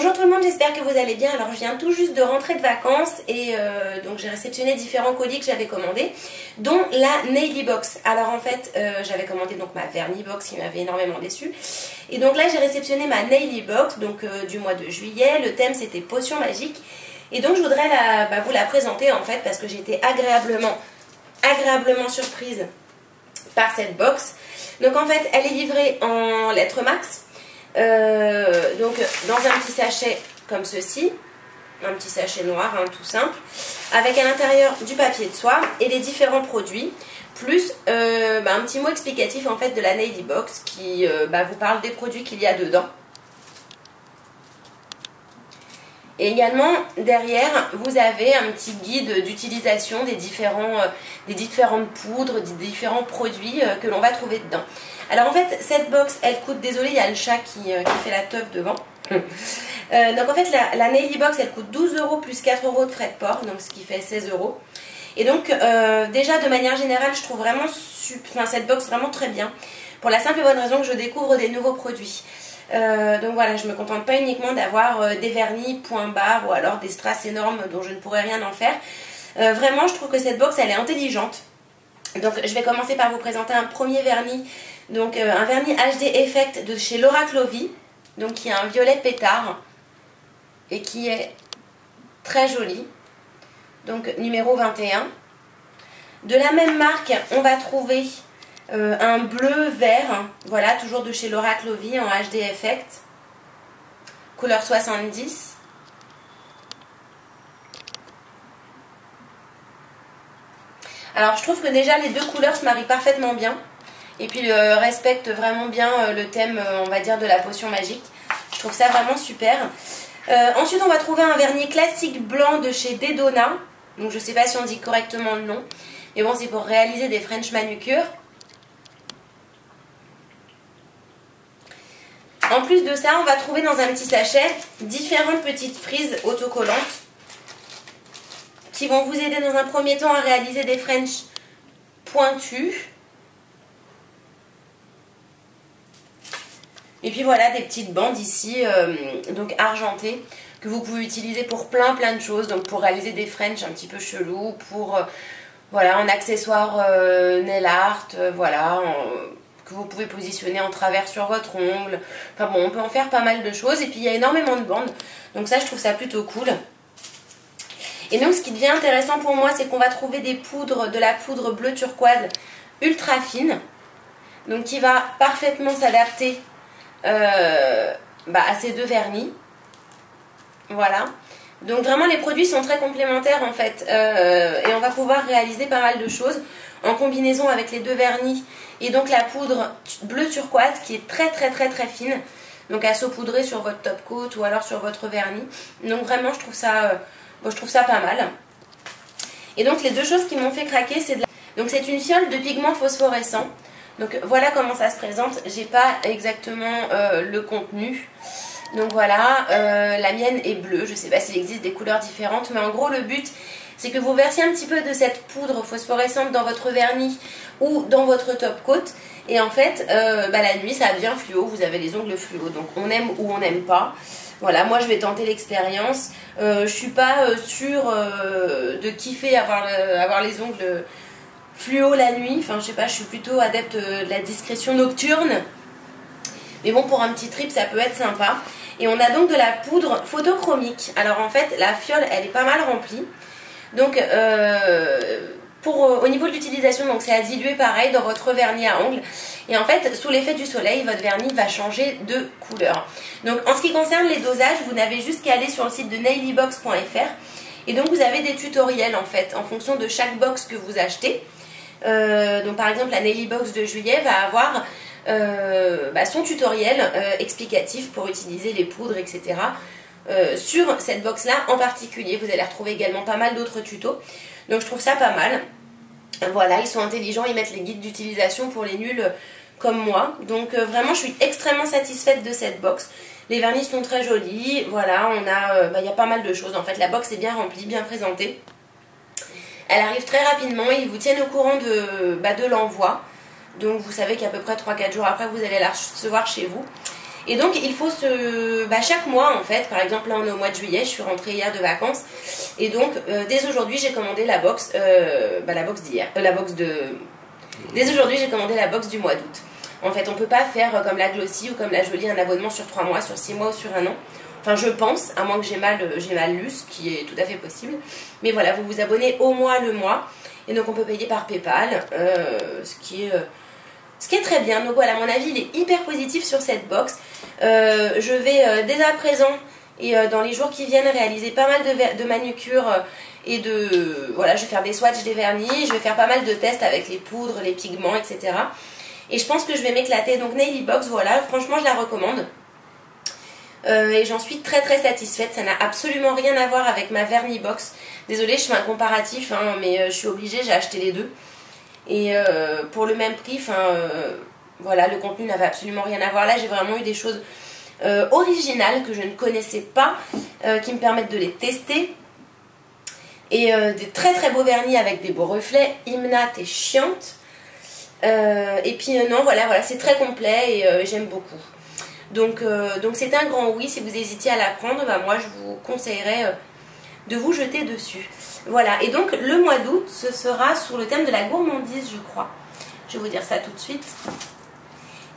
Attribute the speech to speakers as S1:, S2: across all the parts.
S1: Bonjour tout le monde, j'espère que vous allez bien. Alors je viens tout juste de rentrer de vacances et donc j'ai réceptionné différents colis que j'avais commandés, dont la Naily Box. Alors en fait j'avais commandé donc ma Vernis Box qui m'avait énormément déçue. Et donc là j'ai réceptionné ma Naily Box donc du mois de juillet. Le thème c'était potion magique. Et donc je voudrais vous la présenter en fait parce que j'ai été agréablement surprise par cette box. Donc en fait elle est livrée en lettres max. Donc dans un petit sachet comme ceci, un petit sachet noir hein, tout simple, avec à l'intérieur du papier de soie et les différents produits, plus un petit mot explicatif en fait de la Naily Box qui vous parle des produits qu'il y a dedans. Et également derrière vous avez un petit guide d'utilisation des différentes poudres, des différents produits que l'on va trouver dedans. Alors en fait cette box elle coûte, désolé il y a le chat qui fait la teuf devant. Donc en fait la Naily Box elle coûte 12 € plus 4 € de frais de port, donc ce qui fait 16 €. Et donc déjà de manière générale je trouve vraiment cette box vraiment très bien. Pour la simple et bonne raison que je découvre des nouveaux produits. Donc voilà, je ne me contente pas uniquement d'avoir des vernis point barre ou alors des strass énormes dont je ne pourrais rien en faire. Vraiment je trouve que cette box elle est intelligente. Donc je vais commencer par vous présenter un premier vernis. Donc un vernis HD Effect de chez Laura Clovy. Donc qui a un violet pétard et qui est très joli. Donc numéro 21. De la même marque on va trouver un bleu vert, voilà, toujours de chez Laura Clovy en HD Effect, couleur 70. Alors je trouve que déjà les deux couleurs se marient parfaitement bien et puis respectent vraiment bien le thème on va dire de la potion magique. Je trouve ça vraiment super. Ensuite on va trouver un vernis classique blanc de chez Dedona, donc je sais pas si on dit correctement le nom, mais bon c'est pour réaliser des French manucures. En plus de ça, on va trouver dans un petit sachet différentes petites frises autocollantes qui vont vous aider dans un premier temps à réaliser des French pointus. Et puis voilà, des petites bandes ici, donc argentées, que vous pouvez utiliser pour plein de choses. Donc pour réaliser des French un petit peu chelous, pour voilà, en accessoire nail art, voilà, que vous pouvez positionner en travers sur votre ongle. Enfin bon, on peut en faire pas mal de choses. Et puis il y a énormément de bandes. Donc ça, je trouve ça plutôt cool. Et donc ce qui devient intéressant pour moi, c'est qu'on va trouver des poudres, de la poudre bleu turquoise ultra fine. Donc qui va parfaitement s'adapter à ces deux vernis. Voilà. Donc vraiment les produits sont très complémentaires en fait. Et on va pouvoir réaliser pas mal de choses en combinaison avec les deux vernis. Et donc la poudre bleu turquoise qui est très fine. Donc à saupoudrer sur votre top coat ou alors sur votre vernis. Donc vraiment je trouve ça pas mal. Et donc les deux choses qui m'ont fait craquer c'est donc c'est une fiole de pigments phosphorescents. Donc voilà comment ça se présente. J'ai pas exactement le contenu. Donc voilà, la mienne est bleue. Je sais pas s'il existe des couleurs différentes. Mais en gros le but c'est que vous versiez un petit peu de cette poudre phosphorescente dans votre vernis ou dans votre top coat. Et en fait, la nuit ça devient fluo. Vous avez les ongles fluo. Donc on aime ou on n'aime pas. Voilà, moi je vais tenter l'expérience. Je suis pas sûre de kiffer avoir les ongles fluo la nuit. Enfin je sais pas, je suis plutôt adepte de la discrétion nocturne. Mais bon, pour un petit trip ça peut être sympa. Et on a donc de la poudre photochromique. Alors en fait la fiole elle est pas mal remplie. Donc au niveau de l'utilisation, donc c'est à diluer pareil dans votre vernis à ongles. Et en fait sous l'effet du soleil votre vernis va changer de couleur. Donc en ce qui concerne les dosages, vous n'avez juste qu'à aller sur le site de nailybox.fr. Et donc vous avez des tutoriels en fait en fonction de chaque box que vous achetez. Donc par exemple la Naily Box de juillet va avoir son tutoriel explicatif pour utiliser les poudres etc. Sur cette box là en particulier. Vous allez retrouver également pas mal d'autres tutos. Donc je trouve ça pas mal. Voilà, ils sont intelligents, ils mettent les guides d'utilisation pour les nuls comme moi. Donc vraiment je suis extrêmement satisfaite de cette box. Les vernis sont très jolis. Voilà, on a y a pas mal de choses. En fait la box est bien remplie, bien présentée. Elle arrive très rapidement et ils vous tiennent au courant de l'envoi. Donc vous savez qu'à peu près 3-4 jours après vous allez la recevoir chez vous. Et donc il faut chaque mois en fait, par exemple là on est au mois de juillet, je suis rentrée hier de vacances, et donc dès aujourd'hui j'ai commandé la box, d'hier, dès aujourd'hui j'ai commandé la box du mois d'août. En fait on peut pas faire comme la Glossy ou comme la Jolie un abonnement sur 3 mois, sur 6 mois ou sur 1 an. Enfin je pense, à moins que j'ai mal lu, ce qui est tout à fait possible. Mais voilà, vous vous abonnez au mois le mois, et donc on peut payer par PayPal, ce qui est très bien. Donc voilà, mon avis il est hyper positif sur cette box. Je vais dès à présent et dans les jours qui viennent réaliser pas mal de manucures et voilà, je vais faire des swatchs, des vernis, je vais faire pas mal de tests avec les poudres, les pigments, etc. Et je pense que je vais m'éclater. Donc Naily Box, voilà, franchement je la recommande. Et j'en suis très très satisfaite. Ça n'a absolument rien à voir avec ma Vernis Box. Désolée, je fais un comparatif, hein, mais je suis obligée, j'ai acheté les deux. Et pour le même prix, voilà, le contenu n'avait absolument rien à voir. Là, j'ai vraiment eu des choses originales que je ne connaissais pas, qui me permettent de les tester. Et des très très beaux vernis avec des beaux reflets. Imnat et Chiante. Et puis non, voilà, c'est très complet et j'aime beaucoup. Donc c'est un grand oui. Si vous hésitiez à la prendre, moi je vous conseillerais de vous jeter dessus. Voilà, et donc le mois d'août, ce sera sur le thème de la gourmandise, je crois. Je vais vous dire ça tout de suite.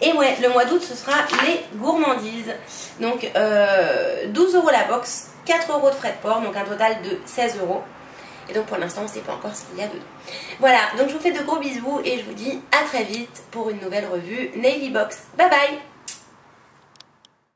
S1: Et ouais, le mois d'août, ce sera les gourmandises. Donc 12 € la box, 4 € de frais de port, donc un total de 16 €. Et donc pour l'instant, on ne sait pas encore ce qu'il y a dedans. Voilà, donc je vous fais de gros bisous et je vous dis à très vite pour une nouvelle revue Naily Box. Bye bye!